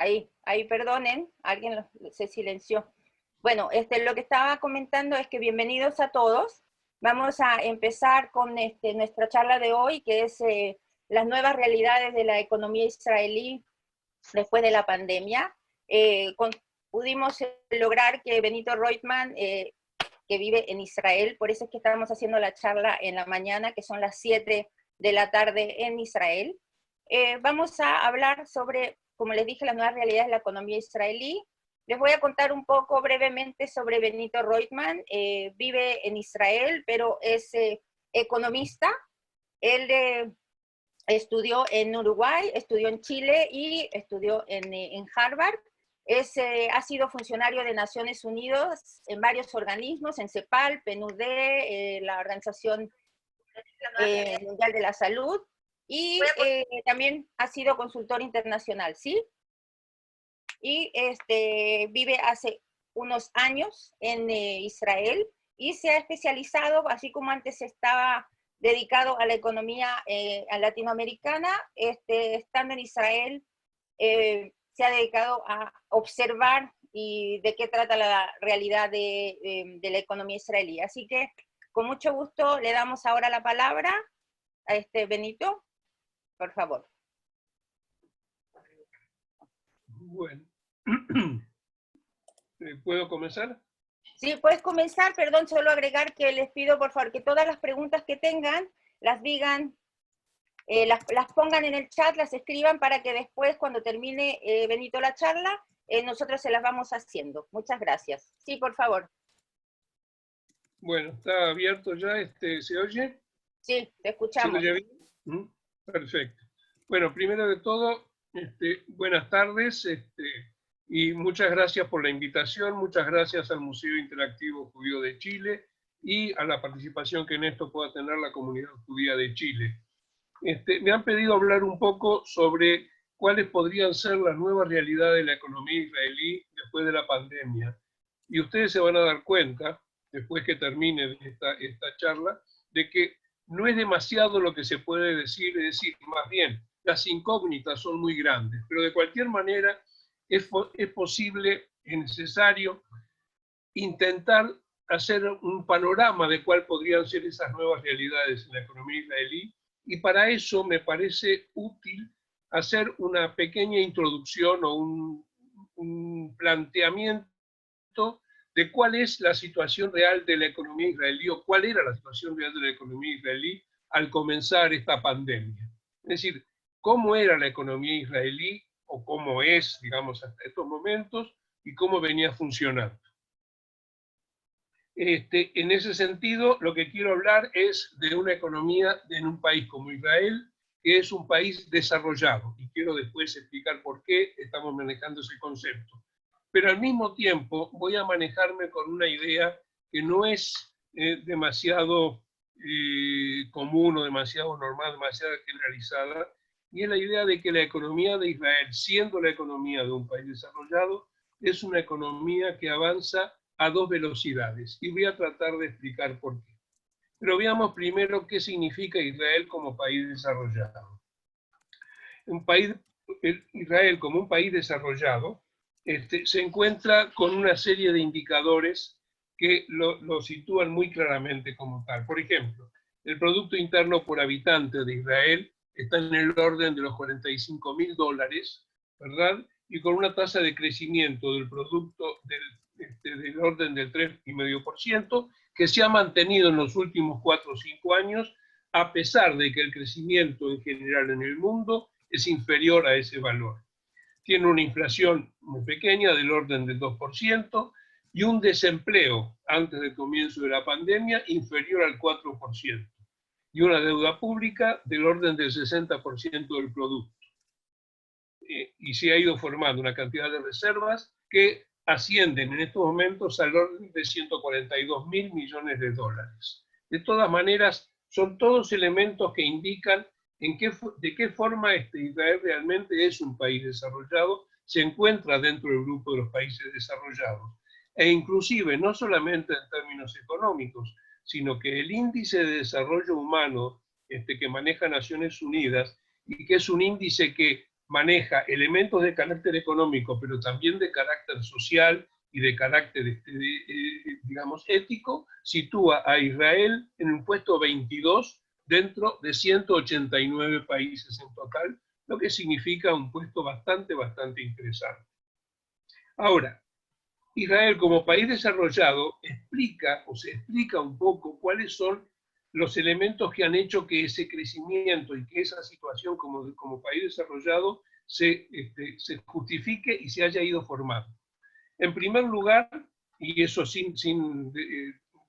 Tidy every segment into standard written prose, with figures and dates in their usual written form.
Ahí, perdonen, alguien se silenció. Bueno, lo que estaba comentando es que bienvenidos a todos. Vamos a empezar con nuestra charla de hoy, que es las nuevas realidades de la economía israelí después de la pandemia. Pudimos lograr que Benito Reutemann, que vive en Israel, por eso es que estamos haciendo la charla en la mañana, que son las 7 de la tarde en Israel. Vamos a hablar sobre, como les dije, las nuevas realidades de la economía israelí. Les voy a contar un poco brevemente sobre Benito Reutemann. Vive en Israel, pero es economista. Él estudió en Uruguay, estudió en Chile y estudió en Harvard. Ha sido funcionario de Naciones Unidas en varios organismos, en CEPAL, PNUD, la Organización Mundial de la Salud, y también ha sido consultor internacional, ¿sí? Y vive hace unos años en Israel y se ha especializado, así como antes estaba dedicado a la economía latinoamericana, estando en Israel, se ha dedicado a observar y de qué trata la realidad de la economía israelí. Así que, con mucho gusto, le damos ahora la palabra a Benito, por favor. Bueno, ¿puedo comenzar? Sí, puedes comenzar, perdón, solo agregar que les pido, por favor, que todas las preguntas que tengan, las digan, las pongan en el chat, las escriban para que después, cuando termine Benito la charla, nosotros se las vamos haciendo. Muchas gracias. Sí, por favor. Bueno, está abierto ya, ¿se oye? Sí, te escuchamos. ¿Se oye bien? Perfecto. Bueno, primero de todo, buenas tardes, y muchas gracias por la invitación, muchas gracias al Museo Interactivo Judío de Chile y a la participación que en esto pueda tener la comunidad judía de Chile. Me han pedido hablar un poco sobre cuáles podrían ser las nuevas realidades de la economía israelí después de la pandemia. Y ustedes se van a dar cuenta, después que termine esta charla, de que no es demasiado lo que se puede decir, es decir, más bien, las incógnitas son muy grandes, pero de cualquier manera es posible, es necesario intentar hacer un panorama de cuál podrían ser esas nuevas realidades en la economía israelí, y para eso me parece útil hacer una pequeña introducción o un planteamiento de cuál es la situación real de la economía israelí, o cuál era la situación real de la economía israelí al comenzar esta pandemia. Es decir, cómo era la economía israelí, o cómo es, digamos, hasta estos momentos, y cómo venía funcionando. En ese sentido, lo que quiero hablar es de una economía en un país como Israel, que es un país desarrollado, y quiero después explicar por qué estamos manejando ese concepto. Pero al mismo tiempo voy a manejarme con una idea que no es demasiado común o demasiado normal, demasiado generalizada, y es la idea de que la economía de Israel, siendo la economía de un país desarrollado, es una economía que avanza a dos velocidades, y voy a tratar de explicar por qué. Pero veamos primero qué significa Israel como país desarrollado. Israel como un país desarrollado se encuentra con una serie de indicadores que lo sitúan muy claramente como tal. Por ejemplo, el Producto Interno por habitante de Israel está en el orden de los $45.000, ¿verdad? Y con una tasa de crecimiento del producto del orden del 3,5%, que se ha mantenido en los últimos 4 o 5 años, a pesar de que el crecimiento en general en el mundo es inferior a ese valor. Tiene una inflación muy pequeña, del orden del 2%, y un desempleo antes del comienzo de la pandemia inferior al 4%, y una deuda pública del orden del 60% del producto. Y se ha ido formando una cantidad de reservas que ascienden en estos momentos al orden de $142.000 millones. De todas maneras, son todos elementos que indican de qué forma Israel realmente es un país desarrollado, se encuentra dentro del grupo de los países desarrollados. E inclusive, no solamente en términos económicos, sino que el índice de desarrollo humano que maneja Naciones Unidas, y que es un índice que maneja elementos de carácter económico, pero también de carácter social y de carácter, digamos, ético, sitúa a Israel en un puesto 22 dentro de 189 países en total, lo que significa un puesto bastante interesante. Ahora, Israel como país desarrollado se explica un poco cuáles son los elementos que han hecho que ese crecimiento y que esa situación como país desarrollado se justifique y se haya ido formando. En primer lugar, y eso sin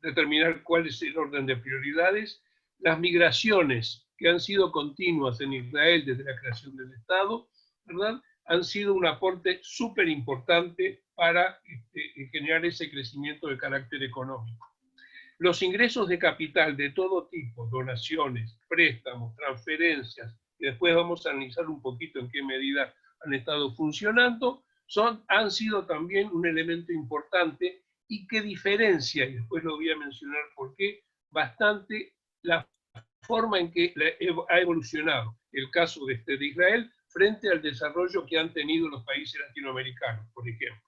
determinar cuál es el orden de prioridades, las migraciones que han sido continuas en Israel desde la creación del Estado, ¿verdad?, han sido un aporte súper importante para generar ese crecimiento de carácter económico. Los ingresos de capital de todo tipo, donaciones, préstamos, transferencias, y después vamos a analizar un poquito en qué medida han estado funcionando, han sido también un elemento importante y que diferencia, y después lo voy a mencionar por qué, bastante la forma en que ha evolucionado el caso de Israel frente al desarrollo que han tenido los países latinoamericanos, por ejemplo.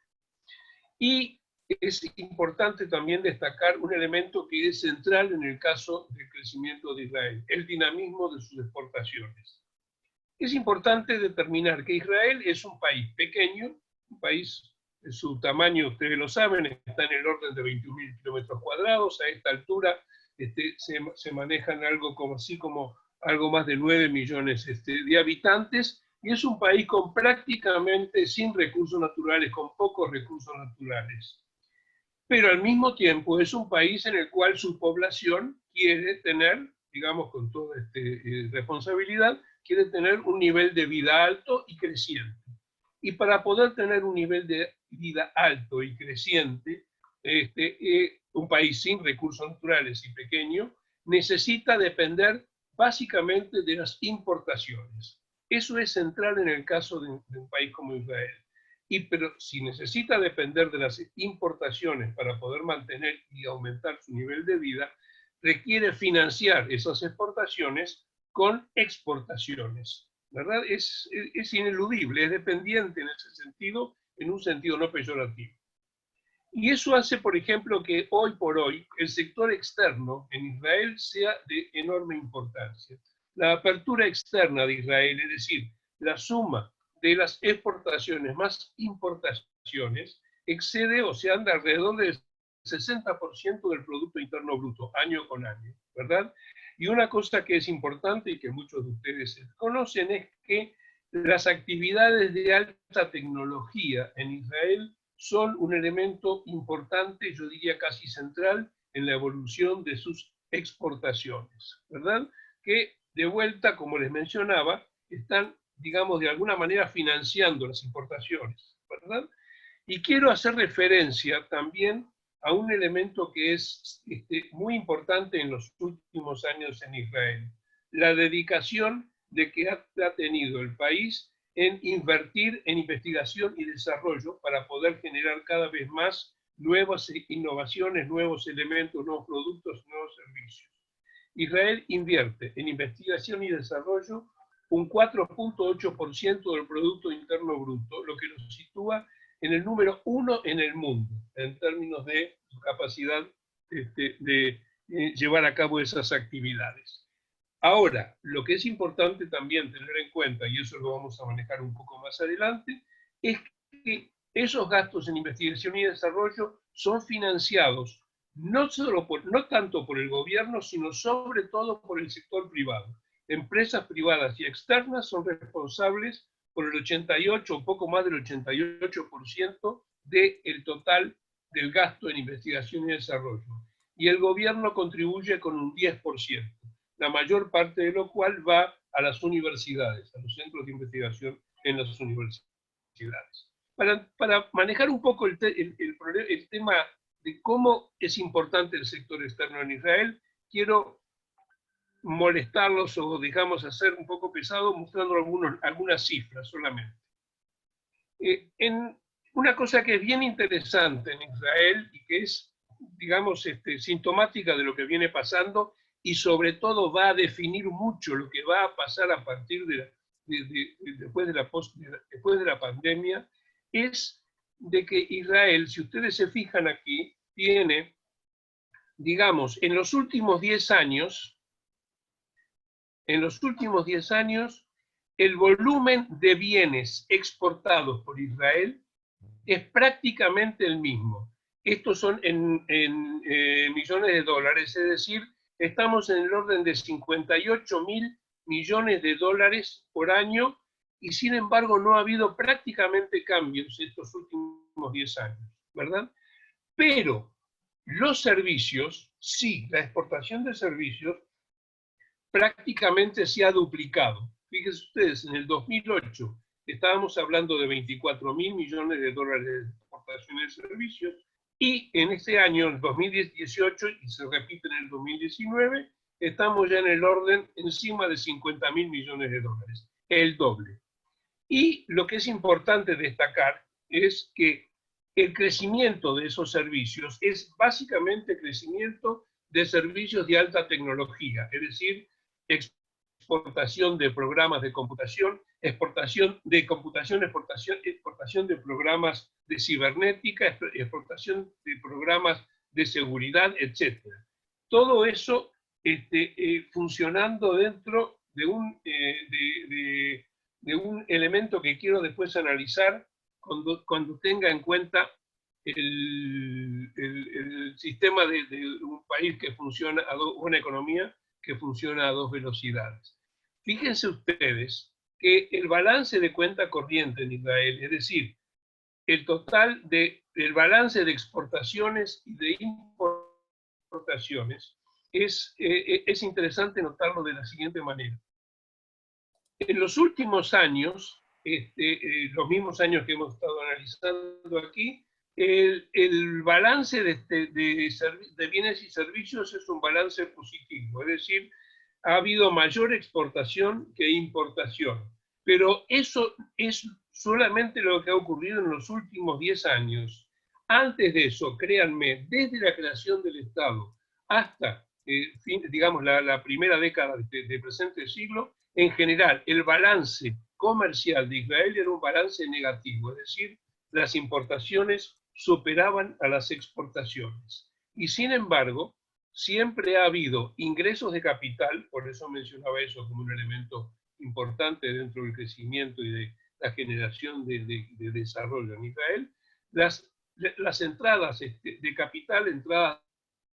Y es importante también destacar un elemento que es central en el caso del crecimiento de Israel, el dinamismo de sus exportaciones. Es importante determinar que Israel es un país pequeño, un país de su tamaño, ustedes lo saben, está en el orden de 21.000 kilómetros cuadrados, a esta altura se manejan algo más de 9 millones de habitantes, y es un país prácticamente sin recursos naturales, con pocos recursos naturales. Pero al mismo tiempo es un país en el cual su población quiere tener, digamos con toda responsabilidad, quiere tener un nivel de vida alto y creciente. Y para poder tener un nivel de vida alto y creciente, un país sin recursos naturales y pequeño, necesita depender básicamente de las importaciones. Eso es central en el caso de un país como Israel. Pero si necesita depender de las importaciones para poder mantener y aumentar su nivel de vida, requiere financiar esas exportaciones con exportaciones, ¿verdad? Es ineludible, es dependiente en ese sentido, en un sentido no peyorativo. Y eso hace, por ejemplo, que hoy por hoy el sector externo en Israel sea de enorme importancia. La apertura externa de Israel, es decir, la suma de las exportaciones más importaciones, excede o se anda alrededor del 60% del Producto Interno Bruto, año con año, ¿verdad? Y una cosa que es importante y que muchos de ustedes conocen es que las actividades de alta tecnología en Israel son un elemento importante, yo diría casi central, en la evolución de sus exportaciones, ¿verdad? Que de vuelta, como les mencionaba, están, digamos, de alguna manera financiando las importaciones, ¿verdad? Y quiero hacer referencia también a un elemento que es muy importante en los últimos años en Israel, la dedicación que ha tenido el país en invertir en investigación y desarrollo para poder generar cada vez más nuevas innovaciones, nuevos elementos, nuevos productos, nuevos servicios. Israel invierte en investigación y desarrollo un 4.8% del Producto Interno Bruto, lo que nos sitúa en el número 1 en el mundo, en términos de su capacidad de llevar a cabo esas actividades. Ahora, lo que es importante también tener en cuenta, y eso lo vamos a manejar un poco más adelante, es que esos gastos en investigación y desarrollo son financiados no tanto por el gobierno, sino sobre todo por el sector privado. Empresas privadas y externas son responsables por el 88, un poco más del 88% del total del gasto en investigación y desarrollo. Y el gobierno contribuye con un 10%, la mayor parte de lo cual va a las universidades, a los centros de investigación en las universidades. Para manejar un poco el tema de cómo es importante el sector externo en Israel, quiero molestarlos o, digamos, hacer un poco pesado mostrando algunas cifras solamente. Una cosa que es bien interesante en Israel y que es, digamos, sintomática de lo que viene pasando y sobre todo va a definir mucho lo que va a pasar a partir después de la pandemia, es de que Israel, si ustedes se fijan aquí, tiene, digamos, en los últimos 10 años, el volumen de bienes exportados por Israel es prácticamente el mismo. Estos son en millones de dólares, es decir, estamos en el orden de 58.000 millones de dólares por año, y sin embargo no ha habido prácticamente cambios estos últimos 10 años, ¿verdad? Pero los servicios, sí, la exportación de servicios prácticamente se ha duplicado. Fíjense ustedes, en el 2008 estábamos hablando de 24.000 millones de dólares de exportación de servicios, y en este año, en 2018, y se repite en el 2019, estamos ya en el orden encima de 50.000 millones de dólares, el doble. Y lo que es importante destacar es que el crecimiento de esos servicios es básicamente crecimiento de servicios de alta tecnología, es decir, exportación de programas de computación, exportación de programas de cibernética, exportación de programas de seguridad, etc. Todo eso funcionando dentro de un elemento que quiero después analizar cuando tenga en cuenta el sistema de un país que funciona, una economía que funciona a dos velocidades. Fíjense ustedes que el balance de cuenta corriente en Israel, es decir, el total del balance de exportaciones y de importaciones, es interesante notarlo de la siguiente manera. En los últimos años, los mismos años que hemos estado analizando aquí, el balance de bienes y servicios es un balance positivo, es decir, ha habido mayor exportación que importación. Pero eso es solamente lo que ha ocurrido en los últimos 10 años. Antes de eso, créanme, desde la creación del Estado hasta, digamos, la primera década del presente siglo, en general, el balance comercial de Israel era un balance negativo, es decir, las importaciones superaban a las exportaciones. Y sin embargo, siempre ha habido ingresos de capital, por eso mencionaba eso como un elemento importante dentro del crecimiento y de la generación de desarrollo en Israel, las entradas de capital, entradas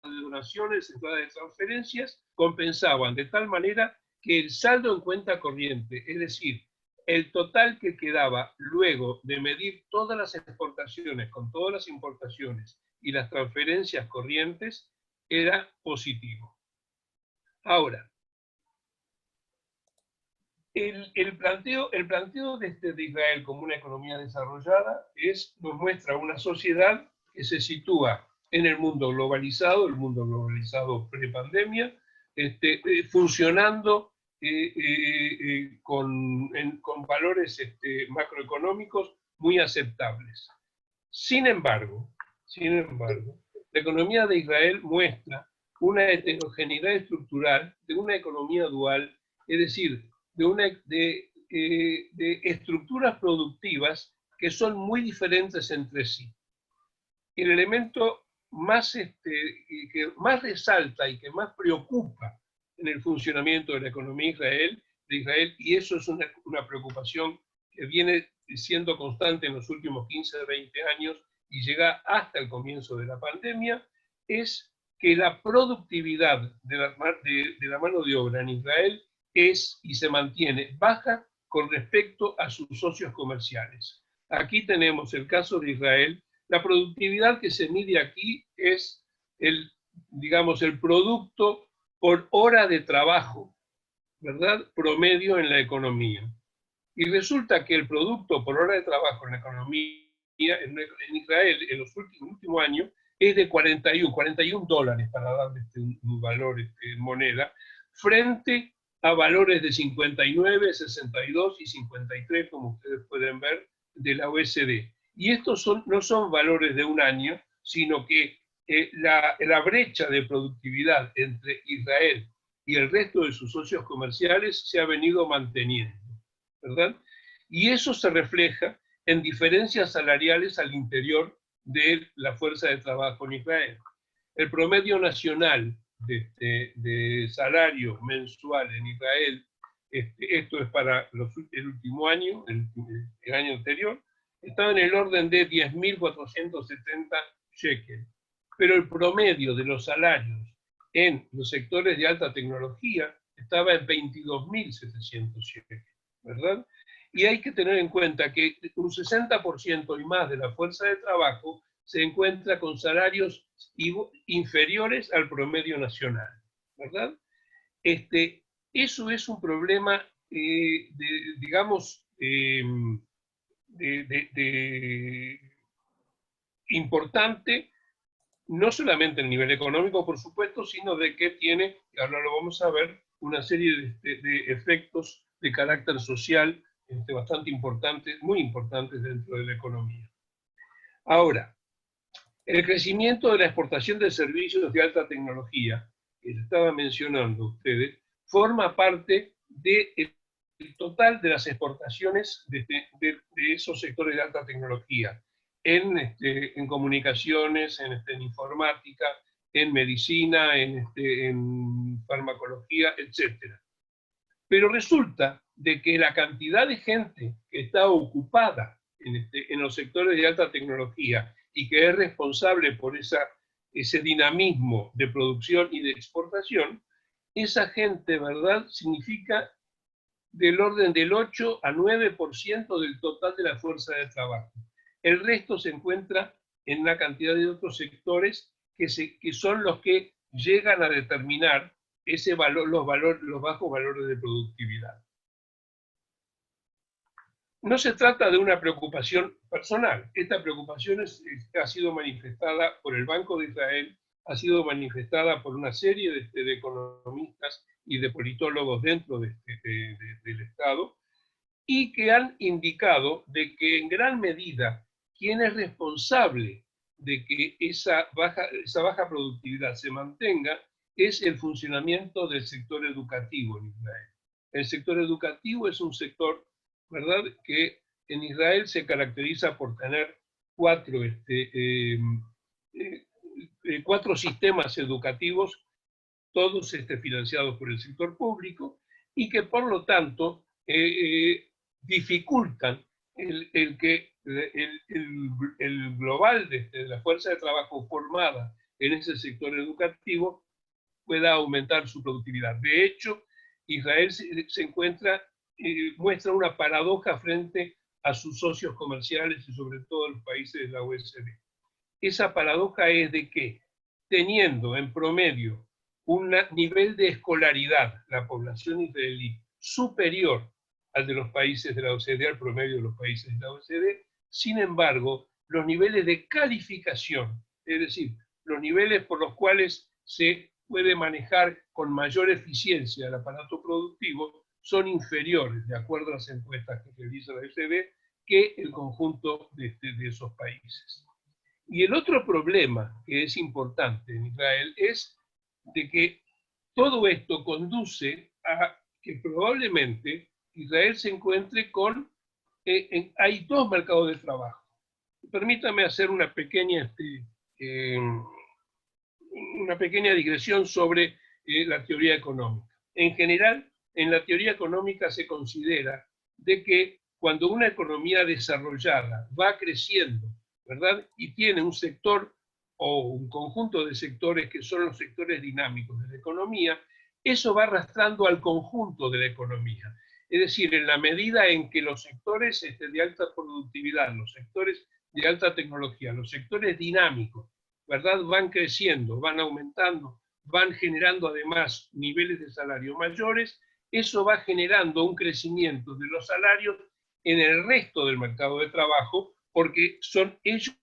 de donaciones, entradas de transferencias, compensaban de tal manera que el saldo en cuenta corriente, es decir, el total que quedaba luego de medir todas las exportaciones con todas las importaciones y las transferencias corrientes, era positivo. Ahora, el planteo de Israel como una economía desarrollada nos muestra una sociedad que se sitúa en el mundo globalizado pre-pandemia, funcionando con valores macroeconómicos muy aceptables. Sin embargo, la economía de Israel muestra una heterogeneidad estructural de una economía dual, es decir, de estructuras productivas que son muy diferentes entre sí. El elemento que más resalta y que más preocupa en el funcionamiento de la economía de Israel, y eso es una preocupación que viene siendo constante en los últimos 15, 20 años y llega hasta el comienzo de la pandemia, es que la productividad de la mano de obra en Israel es y se mantiene baja con respecto a sus socios comerciales. Aquí tenemos el caso de Israel. La productividad que se mide aquí es digamos, el producto por hora de trabajo, ¿verdad?, promedio en la economía. Y resulta que el producto por hora de trabajo en la economía en Israel en los últimos años es de 41 dólares, para darle un valor en moneda, frente a valores de 59, 62 y 53, como ustedes pueden ver, de la OECD. Y estos no son valores de un año, sino que la brecha de productividad entre Israel y el resto de sus socios comerciales se ha venido manteniendo. ¿verdad? Y eso se refleja en diferencias salariales al interior de la fuerza de trabajo en Israel. El promedio nacional de salario mensual en Israel, esto es para el último año, el año anterior, estaba en el orden de 10.470 shekel. Pero el promedio de los salarios en los sectores de alta tecnología estaba en 22.700 shekel, ¿verdad? Y hay que tener en cuenta que un 60% y más de la fuerza de trabajo se encuentra con salarios inferiores al promedio nacional, ¿verdad? Eso es un problema, digamos, importante, no solamente a nivel económico, por supuesto, sino de que tiene, ahora lo vamos a ver, una serie de efectos de carácter social bastante importantes, muy importantes dentro de la economía. Ahora, el crecimiento de la exportación de servicios de alta tecnología, que se estaba mencionando ustedes, forma parte del total de las exportaciones de esos sectores de alta tecnología, en comunicaciones, en informática, en medicina, en farmacología, etc. Pero resulta de que la cantidad de gente que está ocupada en los sectores de alta tecnología y que es responsable por ese dinamismo de producción y de exportación, esa gente, ¿verdad?, significa del orden del 8 a 9% del total de la fuerza de trabajo. El resto se encuentra en una cantidad de otros sectores que son los que llegan a determinar ese valor, los bajos valores de productividad. No se trata de una preocupación personal. Esta preocupación ha sido manifestada por el Banco de Israel, ha sido manifestada por una serie de economistas y de politólogos dentro del Estado, y que han indicado de que en gran medida quien es responsable de que esa baja productividad se mantenga es el funcionamiento del sector educativo en Israel. El sector educativo es un sector, ¿verdad?, que en Israel se caracteriza por tener cuatro sistemas educativos, todos financiados por el sector público, y que por lo tanto dificultan el que el global de la fuerza de trabajo formada en ese sector educativo pueda aumentar su productividad. De hecho, Israel se encuentra, muestra una paradoja frente a sus socios comerciales y sobre todo los países de la OECD. Esa paradoja es de que, teniendo en promedio un nivel de escolaridad, la población israelí, superior al de los países de la OCDE, al promedio de los países de la OCDE, sin embargo, los niveles de calificación, es decir, los niveles por los cuales se puede manejar con mayor eficiencia el aparato productivo, son inferiores, de acuerdo a las encuestas que realiza la OCDE, que el conjunto de esos países. Y el otro problema que es importante en Israel es de que todo esto conduce a que probablemente Israel se encuentre con, hay dos mercados de trabajo. Permítame hacer una pequeña digresión sobre la teoría económica. En general, en la teoría económica se considera de que cuando una economía desarrollada va creciendo, ¿verdad?, y tiene un sector o un conjunto de sectores que son los sectores dinámicos de la economía, eso va arrastrando al conjunto de la economía. Es decir, en la medida en que los sectores de alta productividad, los sectores de alta tecnología, los sectores dinámicos, ¿verdad?, van creciendo, van aumentando, van generando además niveles de salario mayores, eso va generando un crecimiento de los salarios en el resto del mercado de trabajo, porque son ellos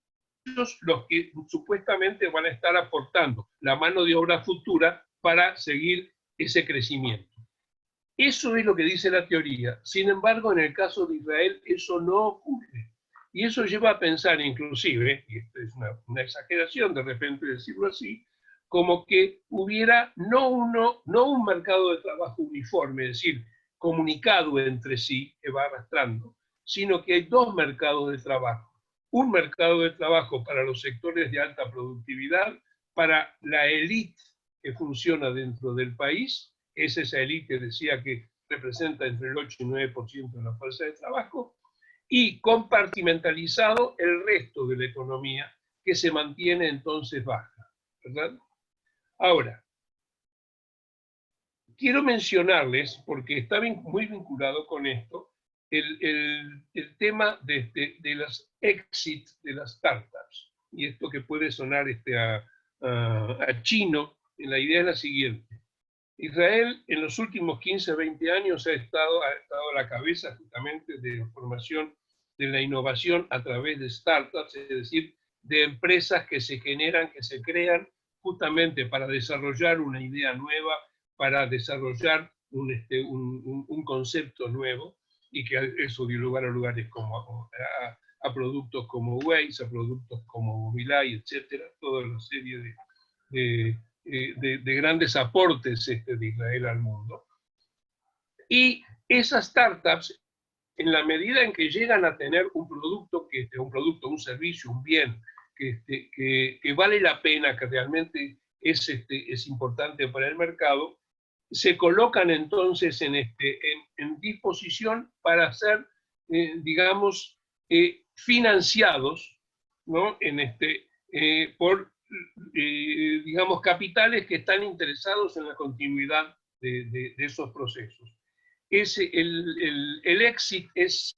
los que supuestamente van a estar aportando la mano de obra futura para seguir ese crecimiento. Eso es lo que dice la teoría. Sin embargo, en el caso de Israel, eso no ocurre. Y eso lleva a pensar inclusive, y esto es una exageración de repente decirlo así, como que hubiera no un mercado de trabajo uniforme, es decir, comunicado entre sí, que va arrastrando, sino que hay dos mercados de trabajo. Un mercado de trabajo para los sectores de alta productividad, para la élite que funciona dentro del país, es esa élite que decía que representa entre el 8 y 9% de la fuerza de trabajo, y compartimentalizado el resto de la economía, que se mantiene entonces baja, ¿verdad? Ahora, quiero mencionarles, porque está muy vinculado con esto, el tema de las exit de las startups. Y esto que puede sonar a chino, la idea es la siguiente. Israel en los últimos 15, 20 años ha estado a la cabeza justamente de la formación de la innovación a través de startups, es decir, de empresas que se generan, que se crean justamente para desarrollar una idea nueva, para desarrollar un concepto nuevo, y que eso dio lugar a lugares como a productos como Waze, a productos como Mobileye, etcétera, toda una serie de grandes aportes de Israel al mundo. Y esas startups, en la medida en que llegan a tener un producto, un servicio, un bien, que vale la pena, que realmente es importante para el mercado, se colocan entonces en disposición para ser, digamos, financiados, ¿no? Por, digamos, capitales que están interesados en la continuidad de esos procesos. El exit es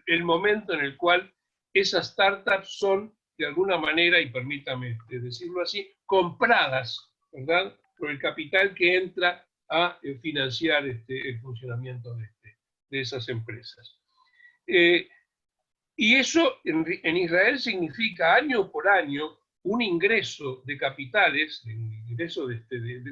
el momento en el cual esas startups son, de alguna manera, y permítame decirlo así, compradas, ¿verdad?, por el capital que entra a financiar el funcionamiento de esas empresas. Y eso en Israel significa año por año un ingreso de capitales, un ingreso de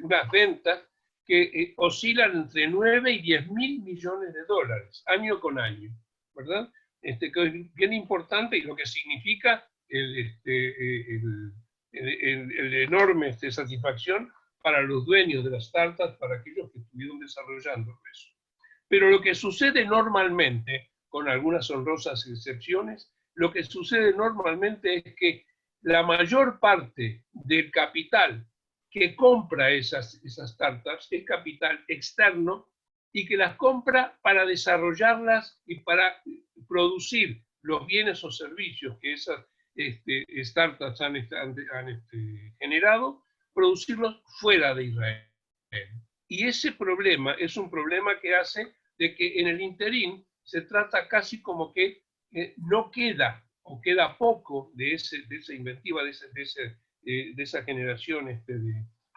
unas ventas que oscilan entre 9 y 10 mil millones de dólares, año con año, ¿verdad? Que es bien importante, y lo que significa el enorme satisfacción para los dueños de las startups, para aquellos que estuvieron desarrollando eso. Pero lo que sucede normalmente, con algunas honrosas excepciones, lo que sucede normalmente es que la mayor parte del capital que compra esas startups es capital externo, y que las compra para desarrollarlas y para producir los bienes o servicios que esas startups han generado, producirlos fuera de Israel. Y ese problema es un problema que hace de que en el interín se trata casi como que no queda, o queda poco de esa inventiva, de esa generación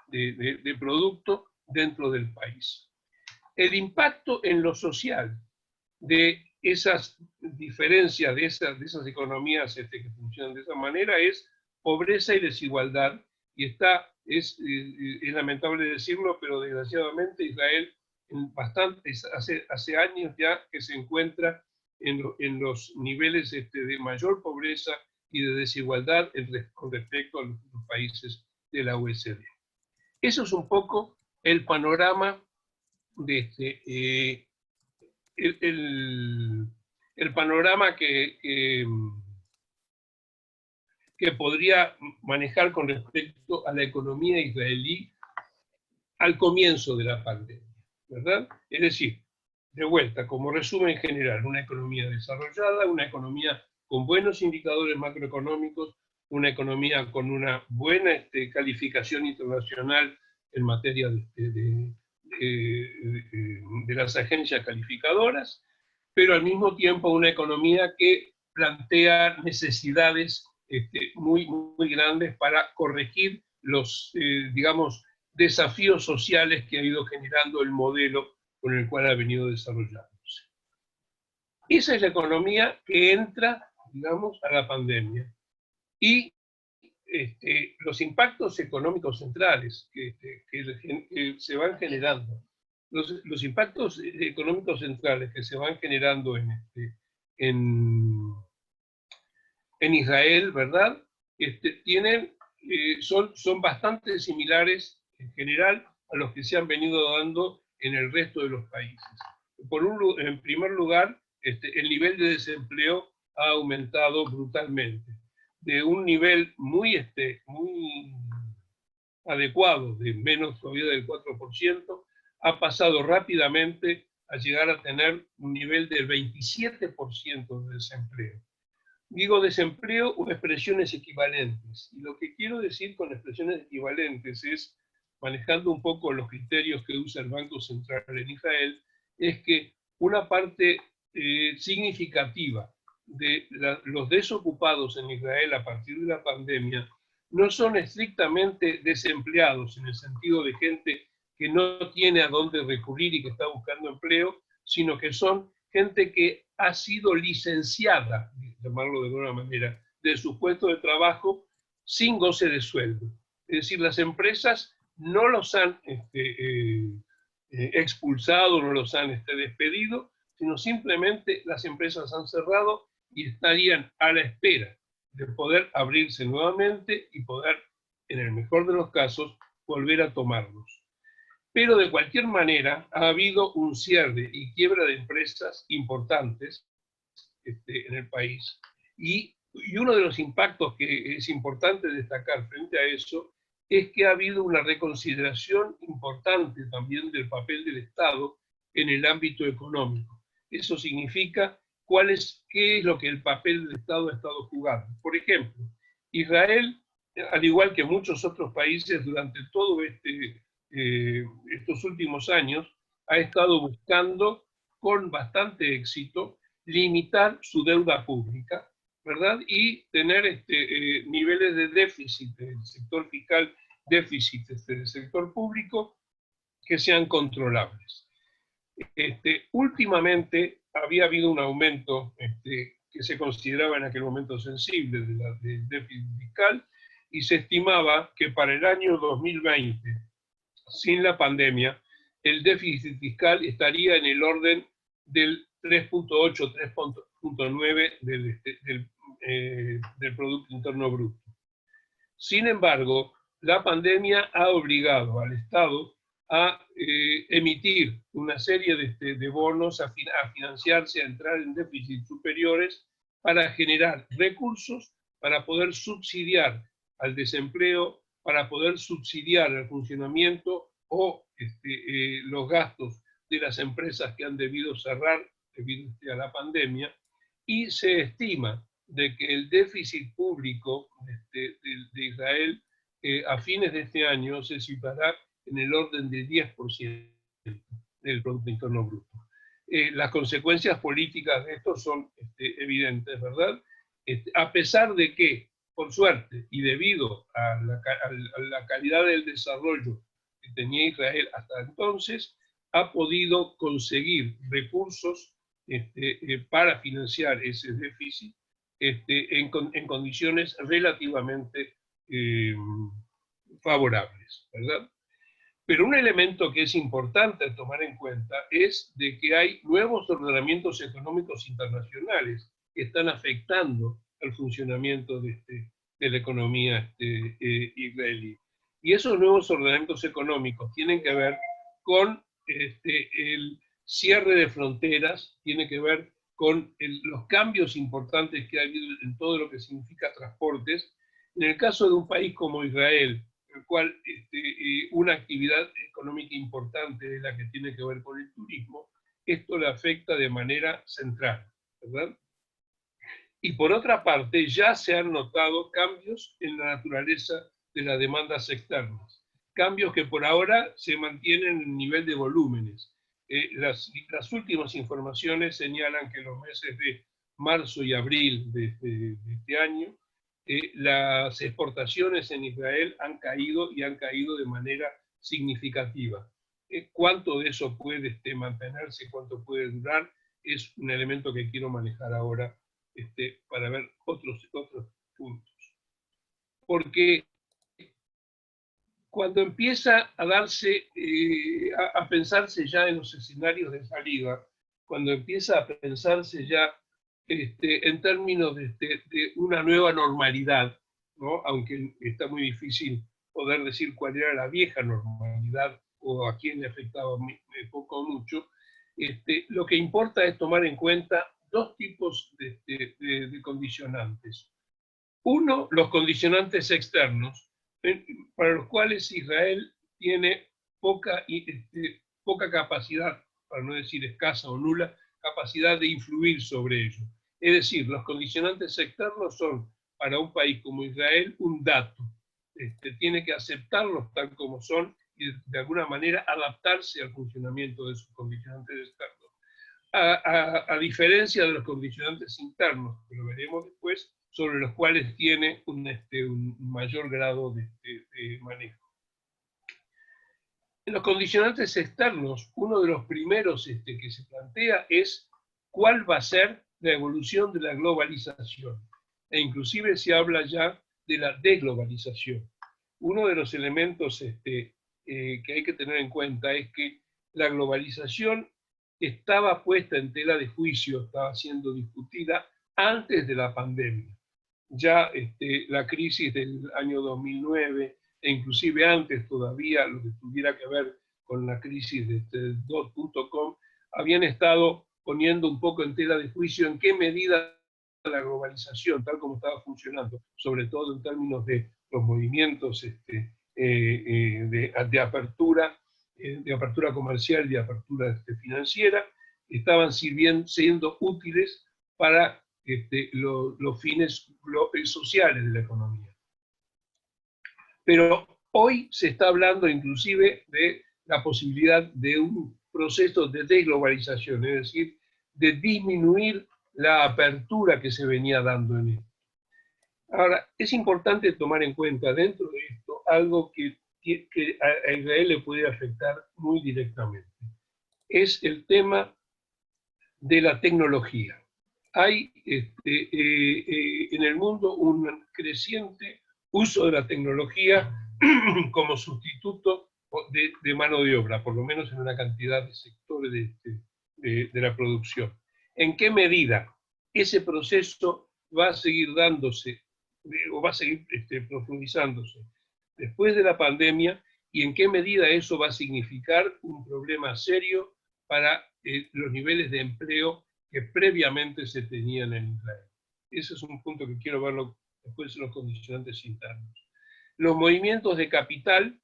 de producto dentro del país. El impacto en lo social de esas diferencias, de esas economías que funcionan de esa manera, es pobreza y desigualdad, y es lamentable decirlo, pero desgraciadamente Israel hace años ya que se encuentra en los niveles de mayor pobreza y de desigualdad con respecto a los países de la OECD. Eso es un poco el panorama de el panorama que podría manejar con respecto a la economía israelí al comienzo de la pandemia, ¿verdad? Es decir, de vuelta, como resumen general, una economía desarrollada, una economía con buenos indicadores macroeconómicos, una economía con una buena calificación internacional en materia de las agencias calificadoras, pero al mismo tiempo una economía que plantea necesidades muy, muy grandes para corregir los, digamos, desafíos sociales que ha ido generando el modelo con el cual ha venido desarrollándose. Esa es la economía que entra, digamos, a la pandemia. Y los impactos económicos centrales que se van generando, los impactos económicos centrales que se van generando en Israel, ¿verdad? Son bastante similares en general a los que se han venido dando en el resto de los países. En primer lugar, el nivel de desempleo ha aumentado brutalmente, de un nivel muy adecuado, de menos todavía del 4%, ha pasado rápidamente a llegar a tener un nivel del 27% de desempleo. Digo desempleo o expresiones equivalentes. Y lo que quiero decir con expresiones equivalentes es, manejando un poco los criterios que usa el Banco Central en Israel, es que una parte significativa de los desocupados en Israel a partir de la pandemia no son estrictamente desempleados en el sentido de gente que no tiene a dónde recurrir y que está buscando empleo, sino que son gente que ha sido licenciada, llamarlo de alguna manera, de su puesto de trabajo sin goce de sueldo. Es decir, las empresas no los han expulsado, no los han despedido, sino simplemente las empresas han cerrado y estarían a la espera de poder abrirse nuevamente y poder, en el mejor de los casos, volver a tomarlos. Pero de cualquier manera ha habido un cierre y quiebra de empresas importantes en el país. Y uno de los impactos que es importante destacar frente a eso es que ha habido una reconsideración importante también del papel del Estado en el ámbito económico. Eso significa qué es lo que el papel del Estado ha estado jugando. Por ejemplo, Israel, al igual que muchos otros países durante todo estos últimos años, ha estado buscando con bastante éxito limitar su deuda pública, ¿verdad? Y tener niveles de déficit del sector fiscal, déficit del sector público, que sean controlables. Últimamente había habido un aumento que se consideraba en aquel momento sensible del déficit fiscal, y se estimaba que para el año 2020, sin la pandemia, el déficit fiscal estaría en el orden del 3.8, 3.9 del Producto Interno Bruto. Sin embargo, la pandemia ha obligado al Estado a emitir una serie de bonos, a financiarse, a entrar en déficits superiores para generar recursos para poder subsidiar al desempleo, para poder subsidiar el funcionamiento o los gastos de las empresas que han debido cerrar debido a la pandemia, y se estima de que el déficit público de Israel a fines de este año se situará en el orden del 10% del Producto Interno Bruto. Las consecuencias políticas de esto son evidentes, ¿verdad? A pesar de que, por suerte, y debido a la calidad del desarrollo que tenía Israel hasta entonces, ha podido conseguir recursos para financiar ese déficit en condiciones relativamente favorables, ¿verdad? Pero un elemento que es importante tomar en cuenta es de que hay nuevos ordenamientos económicos internacionales que están afectando al funcionamiento de la economía israelí. Y esos nuevos ordenamientos económicos tienen que ver con el cierre de fronteras, tiene que ver con los cambios importantes que ha habido en todo lo que significa transportes. En el caso de un país como Israel, en el cual una actividad económica importante es la que tiene que ver con el turismo, esto le afecta de manera central, ¿verdad? Y por otra parte, ya se han notado cambios en la naturaleza de las demandas externas, cambios que por ahora se mantienen en el nivel de volúmenes. Las últimas informaciones señalan que en los meses de marzo y abril de este año, las exportaciones en Israel han caído y han caído de manera significativa. ¿Cuánto de eso puede mantenerse, cuánto puede durar? Es un elemento que quiero manejar ahora para ver otros puntos. Porque cuando empieza a darse, a pensarse ya en los escenarios de salida, cuando empieza a pensarse ya en términos de una nueva normalidad, ¿no? Aunque está muy difícil poder decir cuál era la vieja normalidad o a quién le afectaba poco o mucho, lo que importa es tomar en cuenta dos tipos de condicionantes. Uno, los condicionantes externos, para los cuales Israel tiene poca capacidad, para no decir escasa o nula, capacidad de influir sobre ello. Es decir, los condicionantes externos son, para un país como Israel, un dato. Tiene que aceptarlos tal como son y de alguna manera adaptarse al funcionamiento de sus condicionantes externos. A diferencia de los condicionantes internos, que lo veremos después, sobre los cuales tiene un mayor grado de manejo. En los condicionantes externos, uno de los primeros que se plantea es cuál va a ser la evolución de la globalización. E inclusive se habla ya de la deglobalización. Uno de los elementos que hay que tener en cuenta es que la globalización estaba puesta en tela de juicio, estaba siendo discutida antes de la pandemia. Ya la crisis del año 2009, e inclusive antes todavía, lo que tuviera que ver con la crisis de .com, habían estado poniendo un poco en tela de juicio en qué medida la globalización, tal como estaba funcionando, sobre todo en términos de los movimientos de apertura comercial, de apertura financiera, estaban siendo útiles para los fines sociales de la economía. Pero hoy se está hablando inclusive de la posibilidad de un proceso de desglobalización, es decir, de disminuir la apertura que se venía dando en esto. Ahora, es importante tomar en cuenta dentro de esto algo que a Israel le puede afectar muy directamente. Es el tema de la tecnología. Hay en el mundo un creciente uso de la tecnología como sustituto de mano de obra, por lo menos en una cantidad de sectores de la producción. ¿En qué medida ese proceso va a seguir dándose o va a seguir profundizándose después de la pandemia, y en qué medida eso va a significar un problema serio para los niveles de empleo que previamente se tenían en Israel? Ese es un punto que quiero verlo después de los condicionantes internos. Los movimientos de capital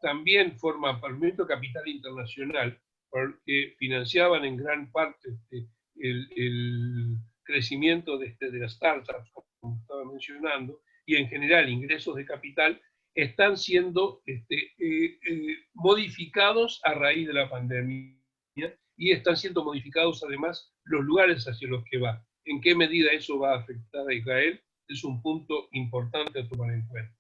también forman parte del movimiento de capital internacional, porque financiaban en gran parte el crecimiento de las startups, como estaba mencionando, y en general ingresos de capital, están siendo modificados a raíz de la pandemia, y están siendo modificados además los lugares hacia los que va. ¿En qué medida eso va a afectar a Israel? Es un punto importante a tomar en cuenta.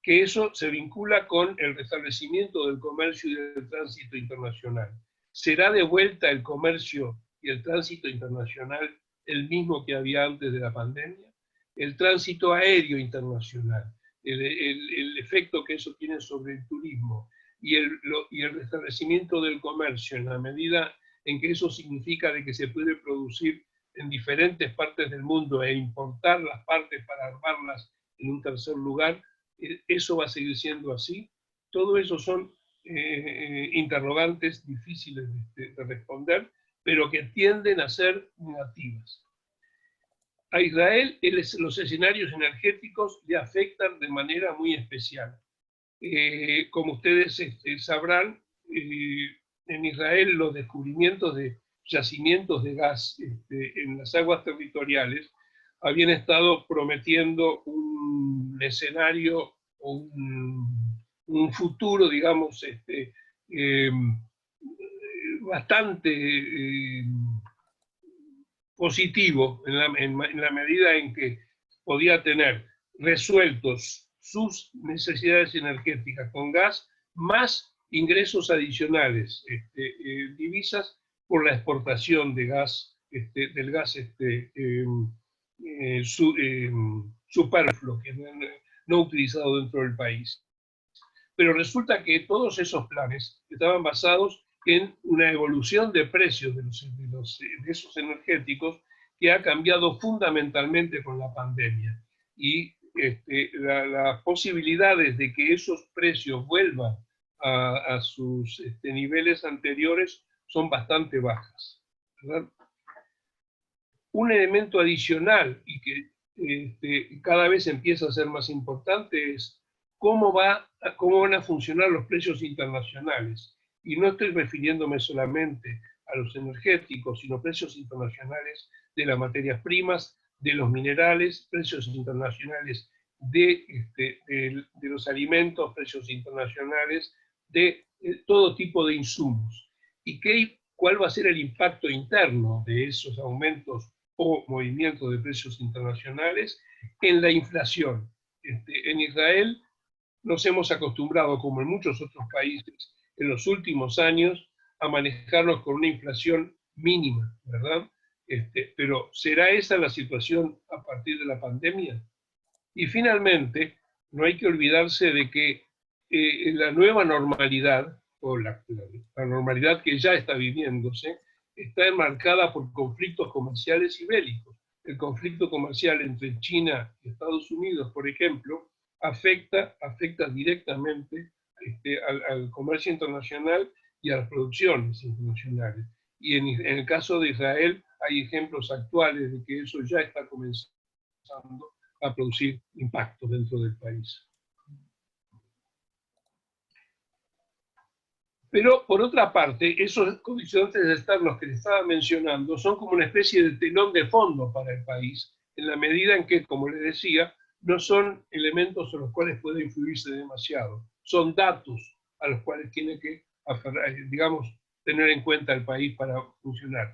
Que eso se vincula con el restablecimiento del comercio y del tránsito internacional. ¿Será de vuelta el comercio y el tránsito internacional el mismo que había antes de la pandemia? El tránsito aéreo internacional, el efecto que eso tiene sobre el turismo y el restablecimiento del comercio, en la medida en que eso significa de que se puede producir en diferentes partes del mundo e importar las partes para armarlas en un tercer lugar, ¿eso va a seguir siendo así? Todo eso son interrogantes difíciles de responder, pero que tienden a ser negativas. A Israel los escenarios energéticos le afectan de manera muy especial. Como ustedes sabrán, en Israel los descubrimientos de yacimientos de gas en las aguas territoriales habían estado prometiendo un escenario o un futuro, digamos, bastante positivo en la medida en que podía tener resueltos sus necesidades energéticas con gas, más ingresos adicionales, divisas por la exportación de gas, del gas superfluo, que no utilizado dentro del país. Pero resulta que todos esos planes estaban basados en una evolución de precios de esos energéticos que ha cambiado fundamentalmente con la pandemia. Y las posibilidades de que esos precios vuelvan a sus niveles anteriores son bastante bajas, ¿verdad? Un elemento adicional y que cada vez empieza a ser más importante es cómo van a funcionar los precios internacionales. Y no estoy refiriéndome solamente a los energéticos, sino precios internacionales de las materias primas, de los minerales, precios internacionales de los alimentos, precios internacionales de todo tipo de insumos. ¿Y cuál va a ser el impacto interno de esos aumentos o movimientos de precios internacionales en la inflación? En Israel nos hemos acostumbrado, como en muchos otros países, en los últimos años, a manejarnos con una inflación mínima, ¿verdad? Pero ¿será esa la situación a partir de la pandemia? Y finalmente, no hay que olvidarse de que la nueva normalidad, o la normalidad que ya está viviéndose, está enmarcada por conflictos comerciales y bélicos. El conflicto comercial entre China y Estados Unidos, por ejemplo, afecta directamente al comercio internacional y a las producciones internacionales. Y en el caso de Israel hay ejemplos actuales de que eso ya está comenzando a producir impacto dentro del país. Pero, por otra parte, esos condicionantes externos que les estaba mencionando son como una especie de telón de fondo para el país, en la medida en que, como les decía, no son elementos a los cuales puede influirse demasiado, son datos a los cuales tiene que, digamos, tener en cuenta el país para funcionar.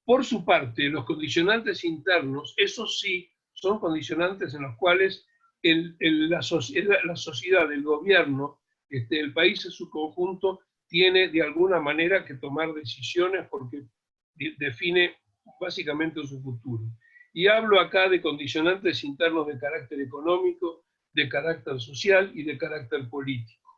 Por su parte, los condicionantes internos, esos sí, son condicionantes en los cuales la sociedad, el gobierno, el país en su conjunto, tiene de alguna manera que tomar decisiones porque define básicamente su futuro. Y hablo acá de condicionantes internos de carácter económico, de carácter social y de carácter político.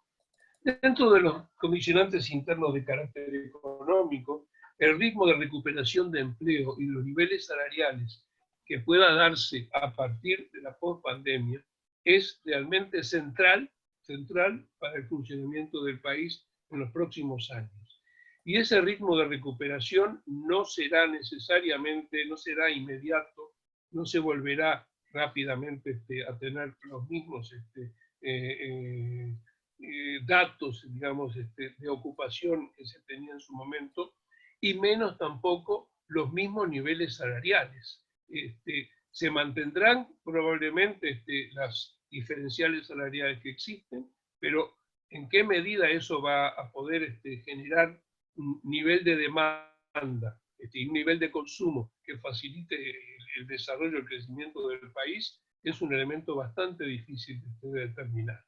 Dentro de los condicionantes internos de carácter económico, el ritmo de recuperación de empleo y los niveles salariales que pueda darse a partir de la pospandemia es realmente central para el funcionamiento del país en los próximos años. Y ese ritmo de recuperación no será necesariamente, no será inmediato, no se volverá rápidamente a tener los mismos datos, digamos, de ocupación que se tenía en su momento, y menos tampoco los mismos niveles salariales. Se mantendrán probablemente las diferenciales salariales que existen, pero en qué medida eso va a poder generar un nivel de demanda y un nivel de consumo que facilite el desarrollo y el crecimiento del país es un elemento bastante difícil de determinar.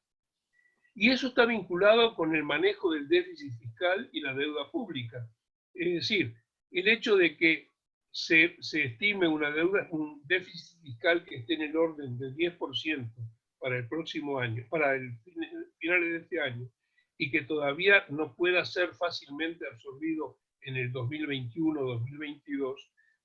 Y eso está vinculado con el manejo del déficit fiscal y la deuda pública. Es decir, el hecho de que se estime un déficit fiscal que esté en el orden del 10% para el próximo año, para el finales de este año, y que todavía no pueda ser fácilmente absorbido en el 2021-2022,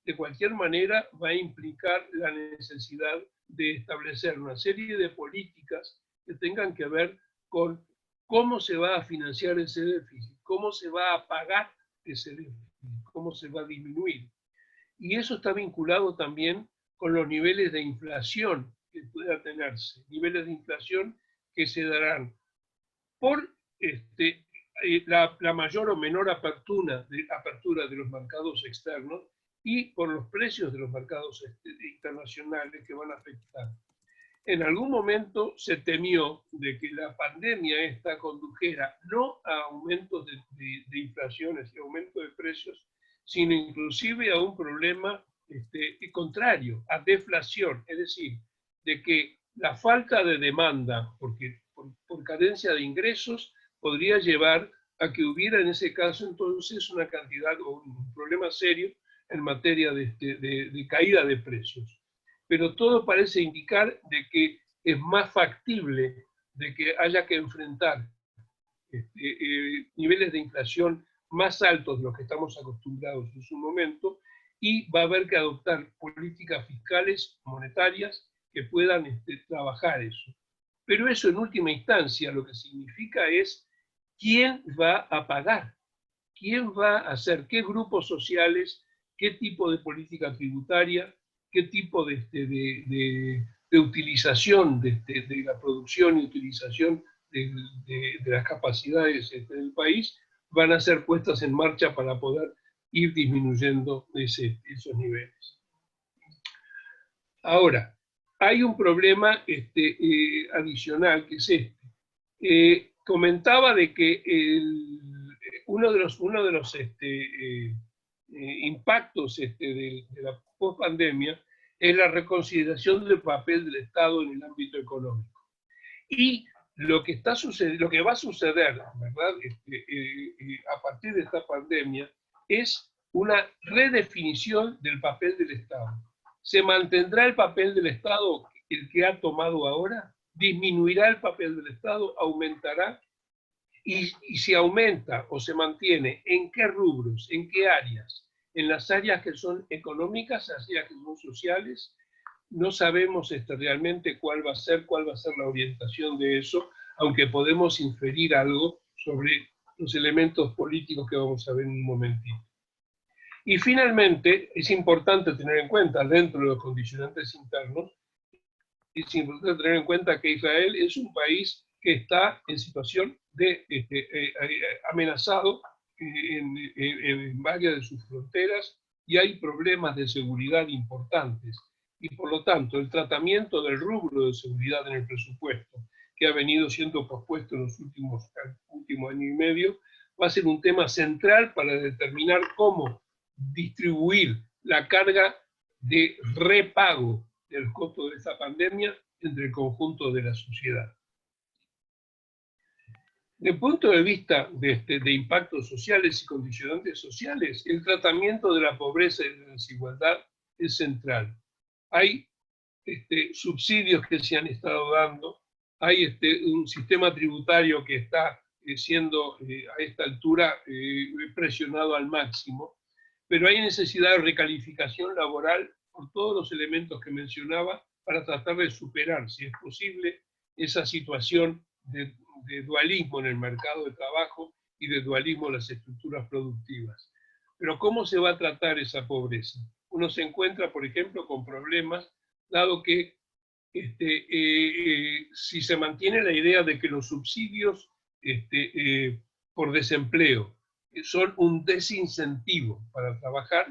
de cualquier manera va a implicar la necesidad de establecer una serie de políticas que tengan que ver con cómo se va a financiar ese déficit, cómo se va a pagar ese déficit, cómo se va a disminuir. Y eso está vinculado también con los niveles de inflación que pueda tenerse, niveles de inflación que se darán por la mayor o menor apertura de los mercados externos y por los precios de los mercados internacionales que van a afectar. En algún momento se temió de que la pandemia esta condujera no a aumentos de inflaciones y aumento de precios, sino inclusive a un problema contrario, a deflación, es decir, de que la falta de demanda, porque por carencia de ingresos, podría llevar a que hubiera en ese caso entonces una cantidad o un problema serio en materia de caída de precios. Pero todo parece indicar de que es más factible de que haya que enfrentar niveles de inflación más altos de los que estamos acostumbrados en su momento, y va a haber que adoptar políticas fiscales, monetarias, que puedan trabajar eso. Pero eso en última instancia lo que significa es ¿quién va a pagar? ¿Quién va a hacer? ¿Qué grupos sociales? ¿Qué tipo de política tributaria? ¿Qué tipo de utilización de la producción y utilización de las capacidades del país van a ser puestas en marcha para poder ir disminuyendo esos niveles? Ahora, hay un problema adicional que es este. Comentaba de que uno de los impactos de la pospandemia es la reconsideración del papel del Estado en el ámbito económico. Y lo que va a suceder, ¿verdad? A partir de esta pandemia es una redefinición del papel del Estado. ¿Se mantendrá el papel del Estado, el que ha tomado ahora? ¿Disminuirá el papel del Estado? ¿Aumentará? Y si aumenta o se mantiene, ¿en qué rubros? ¿En qué áreas? En las áreas que son económicas, las áreas que son sociales. No sabemos realmente cuál va a ser la orientación de eso, aunque podemos inferir algo sobre los elementos políticos que vamos a ver en un momentito. Y finalmente, es importante tener en cuenta, dentro de los condicionantes internos, es importante tener en cuenta que Israel es un país que está en situación de amenazado en varias de sus fronteras y hay problemas de seguridad importantes. Y por lo tanto, el tratamiento del rubro de seguridad en el presupuesto, que ha venido siendo propuesto en los últimos año y medio, va a ser un tema central para determinar cómo distribuir la carga de repago del costo de esta pandemia entre el conjunto de la sociedad. Desde el punto de vista de impactos sociales y condicionantes sociales, el tratamiento de la pobreza y de la desigualdad es central. Hay subsidios que se han estado dando, hay un sistema tributario que está siendo a esta altura presionado al máximo, pero hay necesidad de recalificación laboral por todos los elementos que mencionaba para tratar de superar, si es posible, esa situación de dualismo en el mercado de trabajo y de dualismo en las estructuras productivas. Pero ¿cómo se va a tratar esa pobreza? Uno se encuentra, por ejemplo, con problemas, dado que si se mantiene la idea de que los subsidios por desempleo son un desincentivo para trabajar,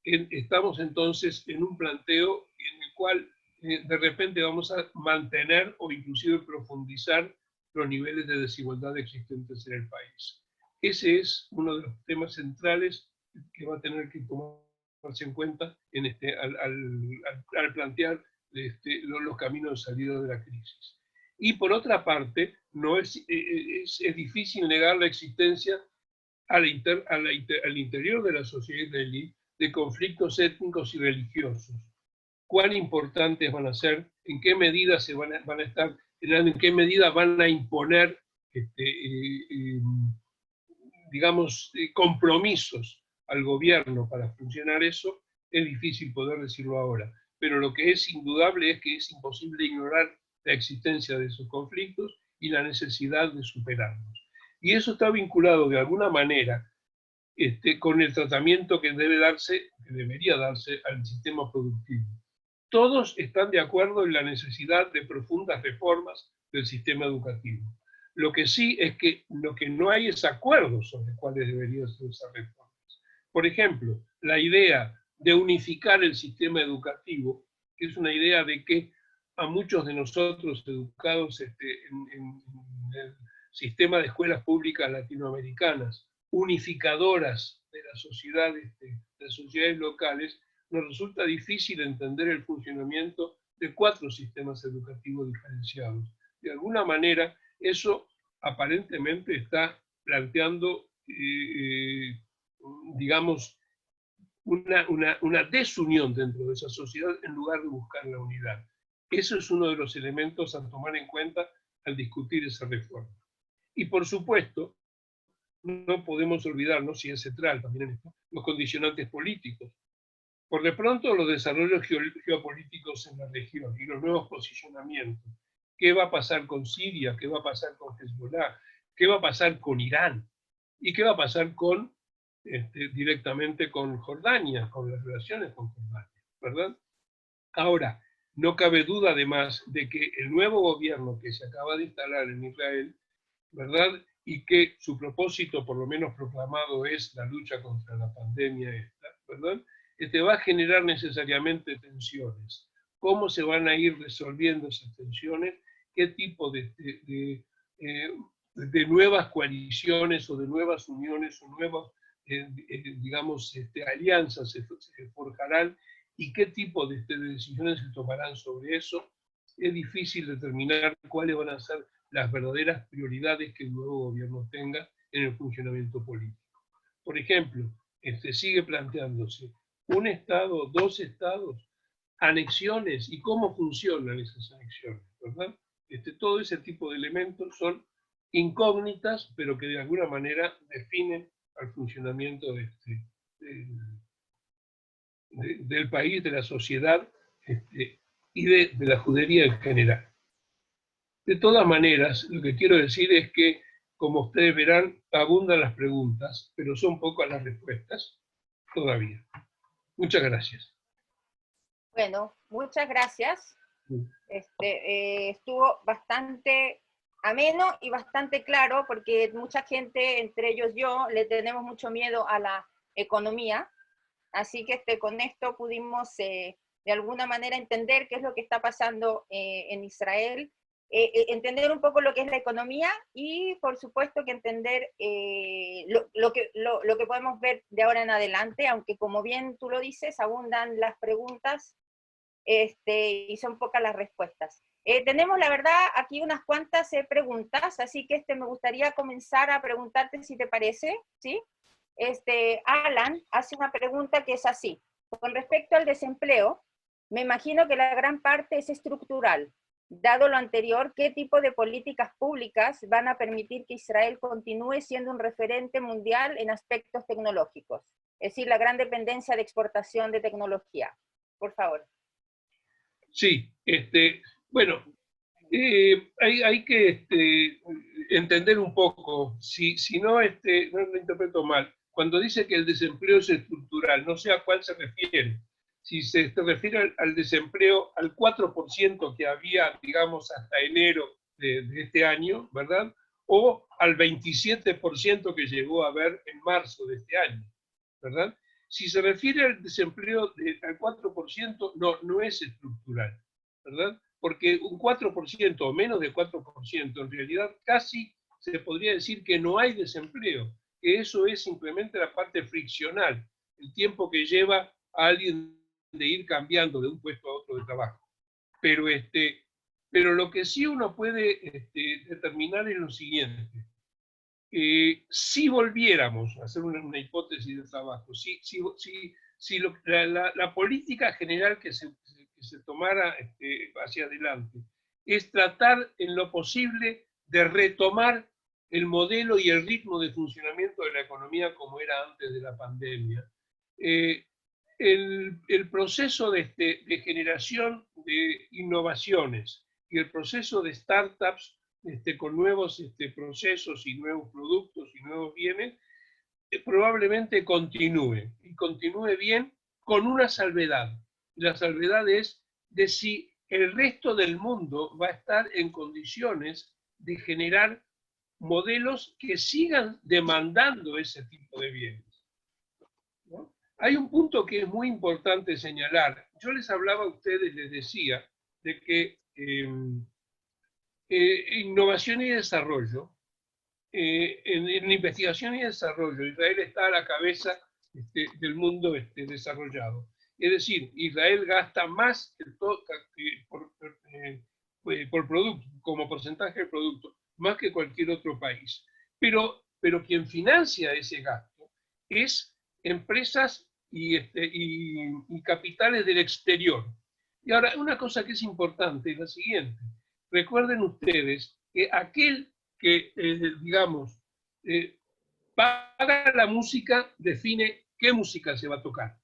estamos entonces en un planteo en el cual de repente vamos a mantener o inclusive profundizar los niveles de desigualdad existentes en el país. Ese es uno de los temas centrales que va a tener que tomarse en cuenta al plantear los caminos de salida de la crisis. Y por otra parte, es difícil negar la existencia al interior de la sociedad israelí de conflictos étnicos y religiosos. ¿Cuán importantes van a ser? ¿En qué medida van a estar? ¿En qué medida van a imponer, digamos, compromisos al gobierno para funcionar eso? Es difícil poder decirlo ahora. Pero lo que es indudable es que es imposible ignorar la existencia de esos conflictos y la necesidad de superarlos. Y eso está vinculado de alguna manera con el tratamiento que debería darse al sistema productivo. Todos están de acuerdo en la necesidad de profundas reformas del sistema educativo. Lo que sí es que lo que no hay es acuerdo sobre cuáles deberían ser esas reformas. Por ejemplo, la idea de unificar el sistema educativo, que es una idea de que a muchos de nosotros educados en el sistema de escuelas públicas latinoamericanas, unificadoras de las sociedades locales, nos resulta difícil entender el funcionamiento de 4 sistemas educativos diferenciados. De alguna manera, eso aparentemente está planteando, digamos, una desunión dentro de esa sociedad en lugar de buscar la unidad. Eso es uno de los elementos a tomar en cuenta al discutir esa reforma. Y por supuesto, no podemos olvidarnos, y es central también en esto, los condicionantes políticos. Por de pronto, los desarrollos geopolíticos en la región y los nuevos posicionamientos. ¿Qué va a pasar con Siria? ¿Qué va a pasar con Hezbollah? ¿Qué va a pasar con Irán? ¿Y qué va a pasar directamente con Jordania, con las relaciones con Jordania, ¿verdad? Ahora, no cabe duda además de que el nuevo gobierno que se acaba de instalar en Israel, ¿verdad? Y que su propósito, por lo menos proclamado, es la lucha contra la pandemia esta, ¿verdad? Va a generar necesariamente tensiones. ¿Cómo se van a ir resolviendo esas tensiones? ¿Qué tipo de nuevas coaliciones o de nuevas uniones o nuevas, digamos, alianzas se forjarán? ¿Y qué tipo de decisiones se tomarán sobre eso? Es difícil determinar cuáles van a ser las verdaderas prioridades que el nuevo gobierno tenga en el funcionamiento político. Por ejemplo, sigue planteándose un Estado, dos Estados, anexiones y cómo funcionan esas anexiones, ¿verdad? Todo ese tipo de elementos son incógnitas, pero que de alguna manera definen al funcionamiento del país, de la sociedad y de la judería en general. De todas maneras, lo que quiero decir es que, como ustedes verán, abundan las preguntas, pero son pocas las respuestas todavía. Muchas gracias. Bueno, muchas gracias. Estuvo bastante ameno y bastante claro, porque mucha gente, entre ellos yo, le tenemos mucho miedo a la economía. Así que con esto pudimos de alguna manera entender qué es lo que está pasando en Israel, entender un poco lo que es la economía y por supuesto que entender lo que podemos ver de ahora en adelante, aunque como bien tú lo dices, abundan las preguntas y son pocas las respuestas. Tenemos, la verdad, aquí unas cuantas preguntas, así que me gustaría comenzar a preguntarte si te parece, ¿sí? Alan hace una pregunta que es así. Con respecto al desempleo, me imagino que la gran parte es estructural. Dado lo anterior, ¿qué tipo de políticas públicas van a permitir que Israel continúe siendo un referente mundial en aspectos tecnológicos? Es decir, la gran dependencia de exportación de tecnología. Por favor. Sí, bueno, hay que entender un poco, si no, no lo interpreto mal, cuando dice que el desempleo es estructural, no sé a cuál se refiere. Si se refiere al desempleo, al 4% que había, digamos, hasta enero de este año, ¿verdad? O al 27% que llegó a haber en marzo de este año, ¿verdad? Si se refiere al desempleo al 4%, no es estructural, ¿verdad? Porque un 4% o menos de 4%, en realidad casi se podría decir que no hay desempleo, que eso es simplemente la parte friccional, el tiempo que lleva a alguien de ir cambiando de un puesto a otro de trabajo. Pero lo que sí uno puede determinar es lo siguiente. Si volviéramos a hacer una hipótesis de trabajo, si la política general que se tomara hacia adelante es tratar en lo posible de retomar el modelo y el ritmo de funcionamiento de la economía como era antes de la pandemia, el proceso de generación de innovaciones y el proceso de startups con nuevos procesos y nuevos productos y nuevos bienes, probablemente continúe, y continúe bien con una salvedad. La salvedad es de si el resto del mundo va a estar en condiciones de generar modelos que sigan demandando ese tipo de bienes, ¿no? Hay un punto que es muy importante señalar. Yo les hablaba a ustedes, les decía, de que innovación y desarrollo, en investigación y desarrollo, Israel está a la cabeza del mundo desarrollado. Es decir, Israel gasta más por producto, como porcentaje del producto, más que cualquier otro país. Pero quien financia ese gasto es empresas y capitales del exterior. Y ahora, una cosa que es importante es la siguiente. Recuerden ustedes que aquel que, digamos, paga la música, define qué música se va a tocar.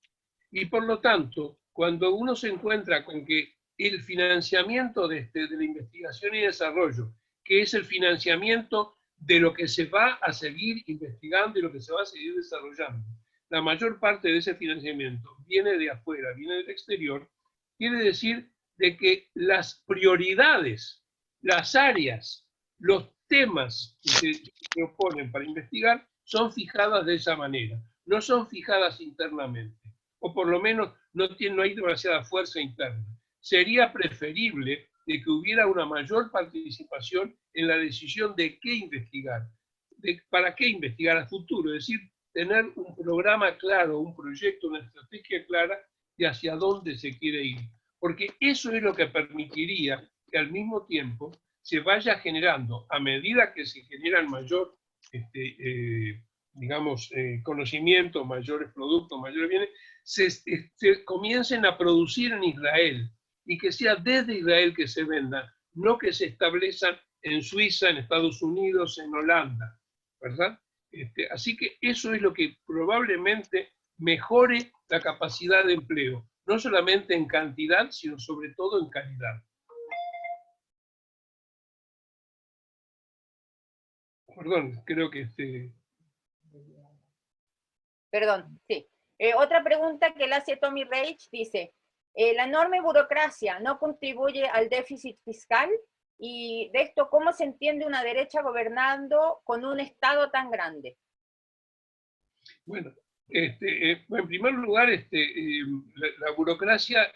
Y por lo tanto, cuando uno se encuentra con que el financiamiento de la investigación y desarrollo, que es el financiamiento de lo que se va a seguir investigando y lo que se va a seguir desarrollando. La mayor parte de ese financiamiento viene de afuera, viene del exterior, quiere decir de que las prioridades, las áreas, los temas que se proponen para investigar son fijadas de esa manera, no son fijadas internamente, o por lo menos no hay demasiada fuerza interna. Sería preferible de que hubiera una mayor participación en la decisión de qué investigar, para qué investigar a futuro, es decir, tener un programa claro, un proyecto, una estrategia clara de hacia dónde se quiere ir. Porque eso es lo que permitiría que al mismo tiempo se vaya generando, a medida que se generan mayor, conocimiento, mayores productos, mayores bienes, se comiencen a producir en Israel y que sea desde Israel que se vendan, no que se establezcan en Suiza, en Estados Unidos, en Holanda, ¿verdad? Así que eso es lo que probablemente mejore la capacidad de empleo, no solamente en cantidad, sino sobre todo en calidad. Perdón, creo que Perdón, sí. Otra pregunta que le hace Tommy Reich dice, ¿la enorme burocracia no contribuye al déficit fiscal? Y de esto, ¿cómo se entiende una derecha gobernando con un Estado tan grande? Bueno, en primer lugar, la burocracia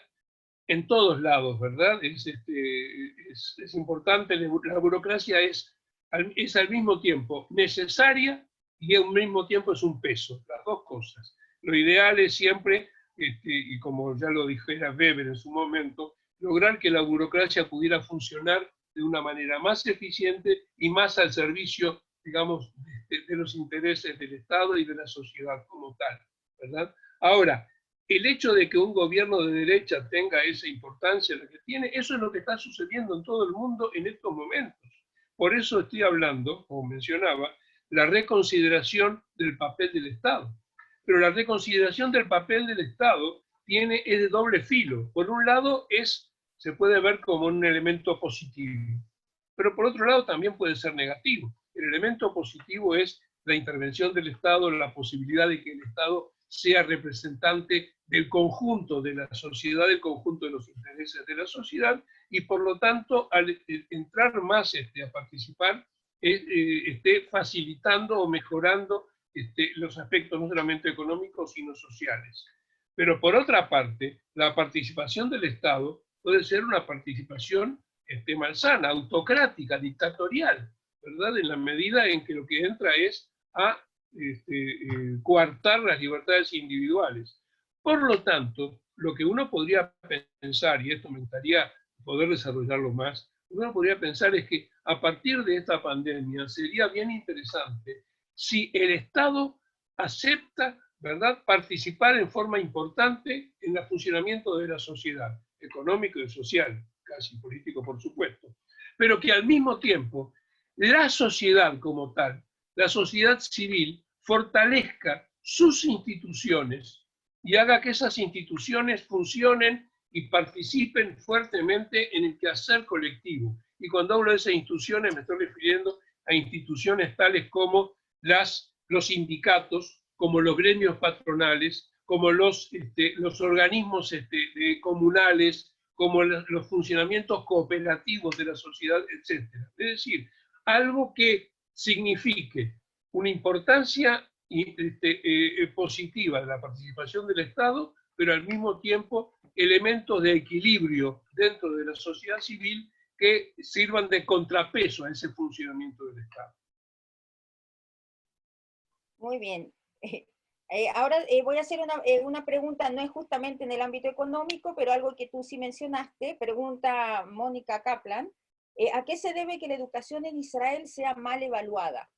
en todos lados, ¿verdad? Es importante, la burocracia es al mismo tiempo necesaria y al mismo tiempo es un peso, las dos cosas. Lo ideal es siempre, y como ya lo dijera Weber en su momento, lograr que la burocracia pudiera funcionar de una manera más eficiente y más al servicio, digamos, de los intereses del Estado y de la sociedad como tal, ¿verdad? Ahora, el hecho de que un gobierno de derecha tenga esa importancia, la que tiene, eso es lo que está sucediendo en todo el mundo en estos momentos. Por eso estoy hablando, como mencionaba, la reconsideración del papel del Estado. Pero la reconsideración del papel del Estado es de doble filo. Por un lado, se puede ver como un elemento positivo, pero por otro lado también puede ser negativo. El elemento positivo es la intervención del Estado, la posibilidad de que el Estado sea representante del conjunto de la sociedad, del conjunto de los intereses de la sociedad, y por lo tanto, al entrar más a participar, esté facilitando o mejorando los aspectos no solamente económicos, sino sociales. Pero por otra parte, la participación del Estado puede ser una participación malsana, autocrática, dictatorial, ¿verdad? En la medida en que lo que entra es a coartar las libertades individuales. Por lo tanto, lo que uno podría pensar, y esto me gustaría poder desarrollarlo más, uno podría pensar es que a partir de esta pandemia sería bien interesante si el Estado acepta, ¿verdad?, participar en forma importante en el funcionamiento de la sociedad, económico y social, casi político por supuesto, pero que al mismo tiempo la sociedad como tal, la sociedad civil, fortalezca sus instituciones y haga que esas instituciones funcionen y participen fuertemente en el quehacer colectivo. Y cuando hablo de esas instituciones me estoy refiriendo a instituciones tales como los sindicatos, como los gremios patronales, como los organismos comunales, como los funcionamientos cooperativos de la sociedad, etc. Es decir, algo que signifique una importancia positiva de la participación del Estado, pero al mismo tiempo elementos de equilibrio dentro de la sociedad civil que sirvan de contrapeso a ese funcionamiento del Estado. Muy bien. Ahora voy a hacer una pregunta, no es justamente en el ámbito económico, pero algo que tú sí mencionaste. Pregunta Mónica Kaplan. ¿A qué se debe que la educación en Israel sea mal evaluada?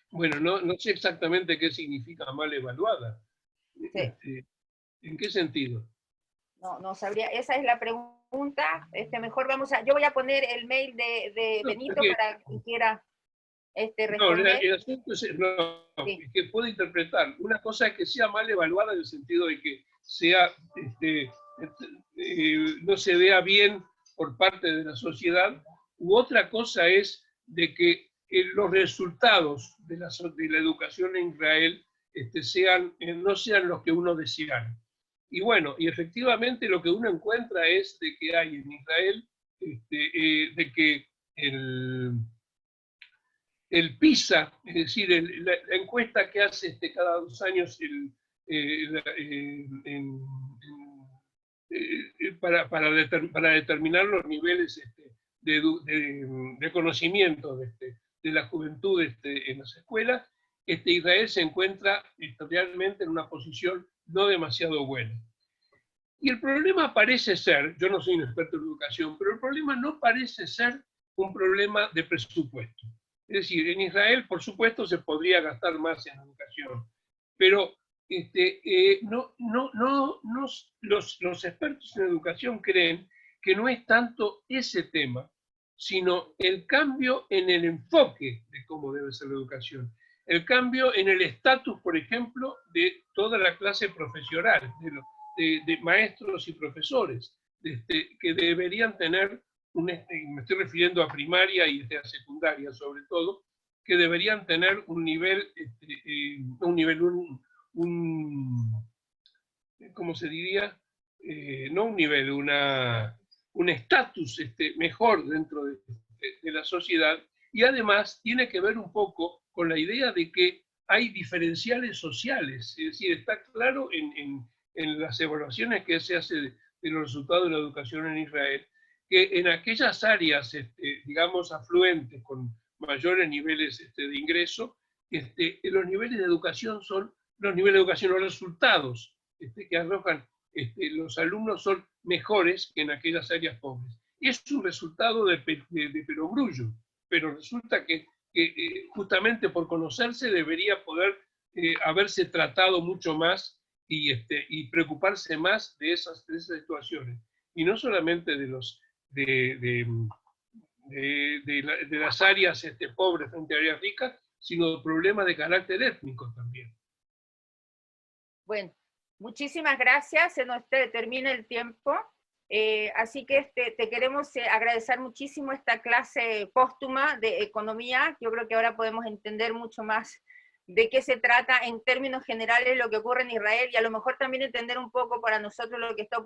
Bueno, no sé exactamente qué significa mal evaluada. Sí. ¿En qué sentido? No sabría, esa es la pregunta. Mejor yo voy a poner el mail de Benito para quien quiera responder. El asunto es, sí, que puede interpretar. Una cosa es que sea mal evaluada en el sentido de que sea, no se vea bien por parte de la sociedad, u otra cosa es de que los resultados de la educación en Israel no sean los que uno deseara. Y bueno, y efectivamente lo que uno encuentra es de que hay en Israel, de que el PISA, es decir, la encuesta que hace cada 2 años para determinar los niveles de conocimiento de la juventud en las escuelas, Israel se encuentra realmente en una posición no demasiado buena. Y el problema parece ser, yo no soy un experto en educación, pero el problema no parece ser un problema de presupuesto. Es decir, en Israel, por supuesto, se podría gastar más en educación, pero los expertos en educación creen que no es tanto ese tema, sino el cambio en el enfoque de cómo debe ser la educación, el cambio en el estatus, por ejemplo, de toda la clase profesional, de maestros y profesores, que deberían tener, me estoy refiriendo a primaria y a secundaria sobre todo, que deberían tener un nivel, ¿cómo se diría? No un nivel, un estatus mejor dentro de la sociedad, y además tiene que ver un poco con la idea de que hay diferenciales sociales, es decir, está claro en las evaluaciones que se hace de los resultados de la educación en Israel, que en aquellas áreas, digamos, afluentes, con mayores niveles de ingreso, los niveles de educación son los niveles de educación, los resultados que arrojan los alumnos son mejores que en aquellas áreas pobres. Es un resultado de perogrullo, pero resulta que justamente por conocerse debería poder haberse tratado mucho más y preocuparse más de esas situaciones. Y no solamente de las áreas pobres frente a áreas ricas, sino de problemas de carácter étnico también. Bueno, muchísimas gracias, se nos termina el tiempo, así que te queremos agradecer muchísimo esta clase póstuma de economía. Yo creo que ahora podemos entender mucho más de qué se trata en términos generales lo que ocurre en Israel, y a lo mejor también entender un poco para nosotros lo que está ocurriendo